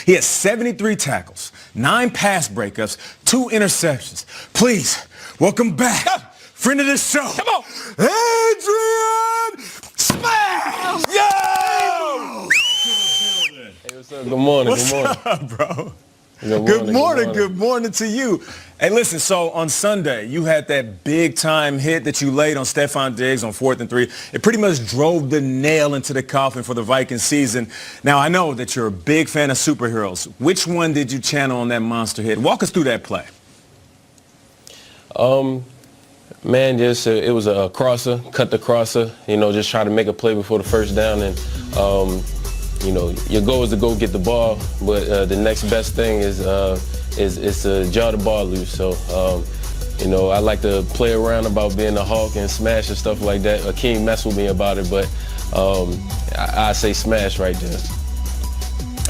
He has 73 tackles, 9 pass breakups, 2 interceptions. Please, welcome back, friend of the show, come on, Adrian Smash! Yo! Hey, what's up? Good morning. What's good morning. up, bro? Good morning to you. Hey, listen, so on Sunday, you had that big-time hit that you laid on Stephon Diggs on 4th and 3. It pretty much drove the nail into the coffin for the Vikings season. Now, I know that you're a big fan of superheroes. Which one did you channel on that monster hit? Walk us through that play. Man, it was a crosser, cut the crosser, just try to make a play before the first down. And, your goal is to go get the ball, but the next best thing is to jar the ball loose. So, I like to play around about being a hawk and smash and stuff like that. Akeem messed with me about it, but I say smash right there.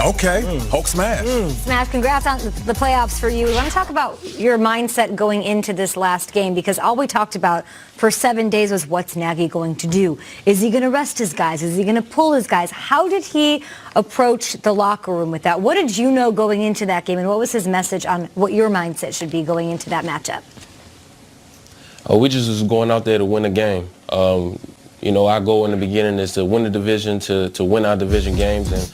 Okay, Hulk smash. Smash, congrats on the playoffs for you. I want to talk about your mindset going into this last game, because all we talked about for 7 days was what's Nagy going to do. Is he going to rest his guys? Is he going to pull his guys? How did he approach the locker room with that? What did you know going into that game, and what was his message on what your mindset should be going into that matchup? We just was going out there to win a game. Our goal in the beginning is to win the division, to win our division games, and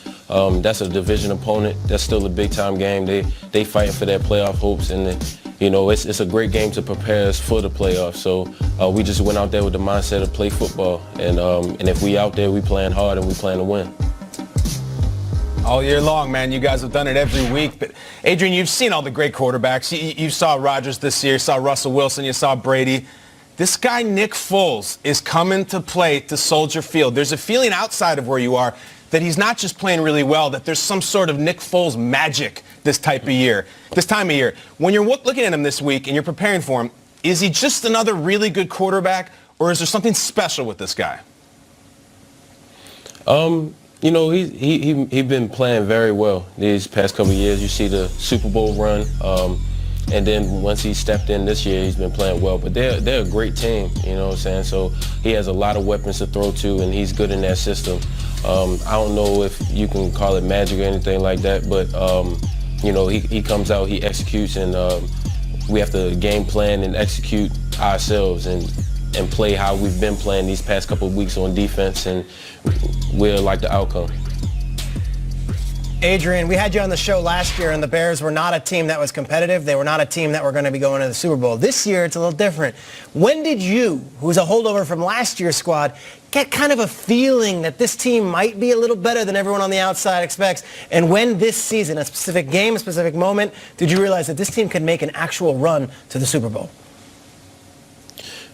that's a division opponent. That's still a big-time game. They fighting for their playoff hopes, and it's a great game to prepare us for the playoffs. So we just went out there with the mindset of play football, and if we out there, we playing hard and we plan to win. All year long, man. You guys have done it every week. But Adrian, you've seen all the great quarterbacks. You saw Rodgers this year, you saw Russell Wilson, you saw Brady. This guy, Nick Foles, is coming to play to Soldier Field. There's a feeling outside of where you are that he's not just playing really well, that there's some sort of Nick Foles magic this time of year. When you're looking at him this week and you're preparing for him, is he just another really good quarterback, or is there something special with this guy? He's been playing very well these past couple of years. You see the Super Bowl run. And then once he stepped in this year, he's been playing well. But they're a great team, you know what I'm saying? So he has a lot of weapons to throw to, and he's good in that system. I don't know if you can call it magic or anything like that, but, he comes out, he executes, and we have to game plan and execute ourselves and play how we've been playing these past couple of weeks on defense, and we'll like the outcome. Adrian, we had you on the show last year, and the Bears were not a team that was competitive. They were not a team that were going to be going to the Super Bowl. This year, it's a little different. When did you, who's a holdover from last year's squad, get kind of a feeling that this team might be a little better than everyone on the outside expects? And when this season, a specific game, a specific moment, did you realize that this team could make an actual run to the Super Bowl?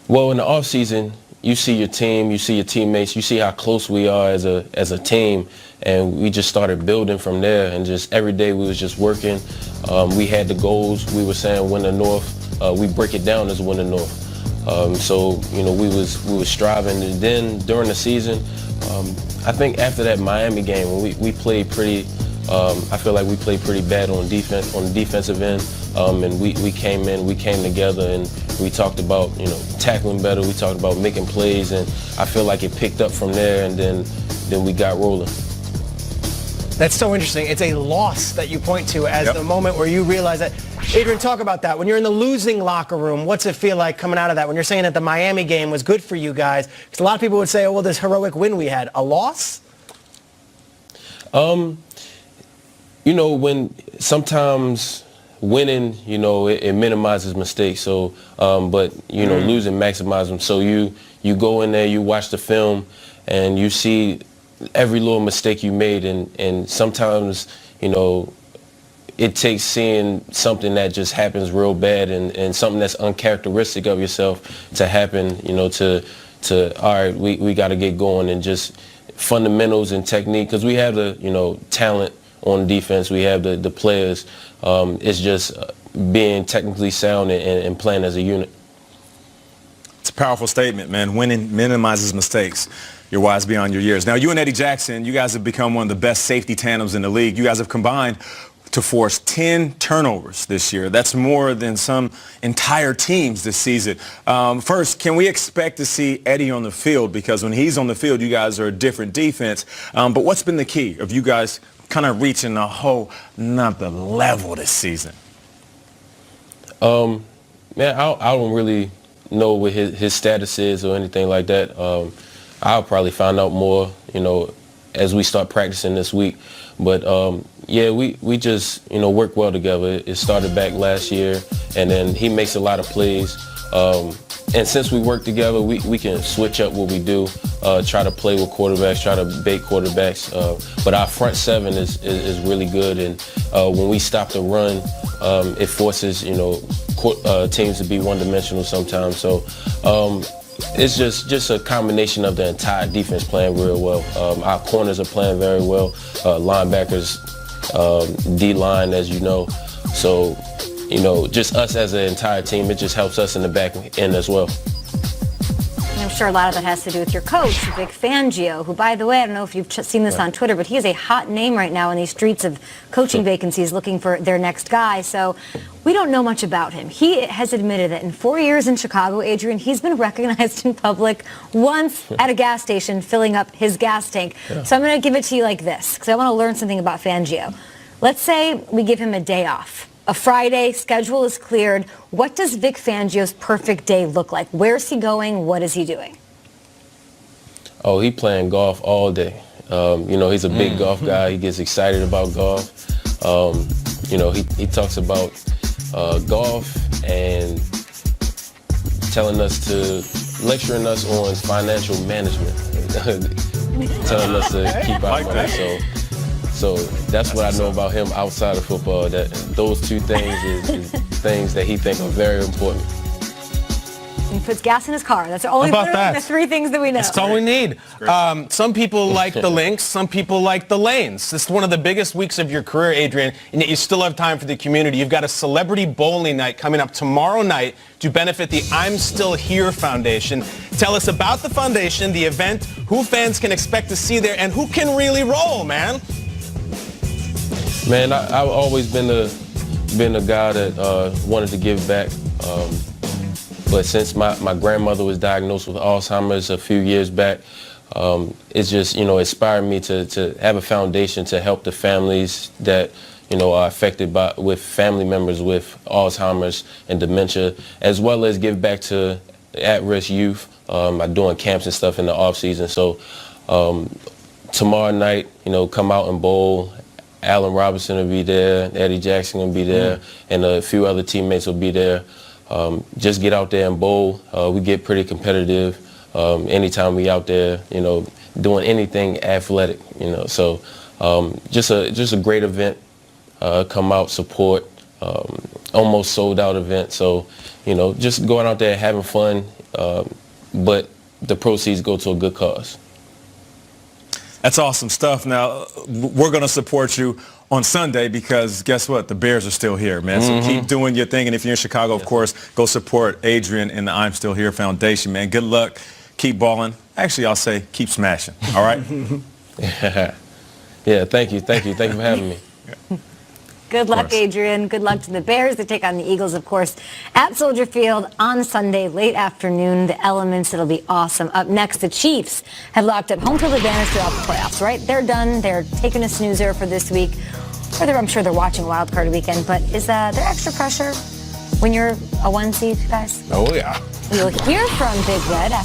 Well, in the offseason, you see your team, you see your teammates, you see how close we are as a team, and we just started building from there. And just every day we was just working. We had the goals. We were saying win the North. We break it down as win the North. So we was striving. And then during the season, I think after that Miami game, when we played pretty. I feel like we played pretty bad on defense, on the defensive end, and we came together, and we talked about tackling better. We talked about making plays, and I feel like it picked up from there, and then we got rolling. That's so interesting. It's a loss that you point to as the moment where you realize that. Adrian, talk about that. When you're in the losing locker room, what's it feel like coming out of that? When you're saying that the Miami game was good for you guys, because a lot of people would say, oh, well, this heroic win we had. A loss? When sometimes winning, it minimizes mistakes. So, but losing maximizes them. So you go in there, you watch the film, and you see every little mistake you made, and sometimes it takes seeing something that just happens real bad and something that's uncharacteristic of yourself to happen. To all right, we got to get going, and just fundamentals and technique, because we have the talent on defense, we have the players. It's just being technically sound and playing as a unit. It's a powerful statement, man. Winning minimizes mistakes. You're wise beyond your years. Now, you and Eddie Jackson, you guys have become one of the best safety tandems in the league. You guys have combined to force 10 turnovers this year. That's more than some entire teams this season. First, can we expect to see Eddie on the field? Because when he's on the field, you guys are a different defense. But what's been the key of you guys kind of reaching a whole nother level this season? Man, I don't really know what his status is or anything like that. I'll probably find out more, as we start practicing this week. But yeah, we just work well together. It started back last year, and then he makes a lot of plays. And since we work together, we can switch up what we do, try to play with quarterbacks, try to bait quarterbacks. But our front seven is really good, and when we stop the run, it forces teams to be one-dimensional sometimes. So it's just a combination of the entire defense playing real well. Our corners are playing very well. Linebackers, D-line, as you know. So, just us as an entire team, it just helps us in the back end as well. And I'm sure a lot of that has to do with your coach, Vic Fangio, who, by the way, I don't know if you've seen this on Twitter, but he is a hot name right now in these streets of coaching vacancies looking for their next guy. So we don't know much about him. He has admitted that in 4 years in Chicago, Adrian, he's been recognized in public once at a gas station filling up his gas tank. Yeah. So I'm going to give it to you like this, because I want to learn something about Fangio. Let's say we give him a day off. A Friday, schedule is cleared. What does Vic Fangio's perfect day look like? Where's he going? What is he doing? Oh, he playing golf all day. He's a big golf guy. He gets excited about golf. He talks about golf and lecturing us on financial management, telling us to keep our money. So that's what I know about him outside of football, that those two things is things that he thinks are very important. He puts gas in his car. That's only the three things that we know. That's all we need. Some people like the links. Some people like the lanes. This is one of the biggest weeks of your career, Adrian, and yet you still have time for the community. You've got a celebrity bowling night coming up tomorrow night to benefit the I'm Still Here Foundation. Tell us about the foundation, the event, who fans can expect to see there, and who can really roll, man. Man, I've always been a guy that wanted to give back. But since my grandmother was diagnosed with Alzheimer's a few years back, it's just, inspired me to have a foundation to help the families that, are affected with family members with Alzheimer's and dementia, as well as give back to at-risk youth by doing camps and stuff in the off season. So tomorrow night, come out and bowl. Allen Robinson will be there, Eddie Jackson will be there, and a few other teammates will be there. Just get out there and bowl. We get pretty competitive anytime we out there, doing anything athletic, So just a great event. Come out, support. Almost sold out event. So, just going out there having fun, but the proceeds go to a good cause. That's awesome stuff. Now, we're going to support you on Sunday because guess what? The Bears are still here, man. So keep doing your thing. And if you're in Chicago, of course, go support Adrian and the I'm Still Here Foundation, man. Good luck. Keep balling. Actually, I'll say keep smashing. All right? Yeah, thank you. Thank you for having me. Good luck, Adrian. Good luck to the Bears. They take on the Eagles, of course, at Soldier Field on Sunday, late afternoon. The Elements, it'll be awesome. Up next, the Chiefs have locked up home field advantage throughout the playoffs, right? They're done. They're taking a snoozer for this week. Or I'm sure they're watching Wild Card Weekend. But is there extra pressure when you're a 1 seed, guys? Oh, yeah. We'll hear from Big Red after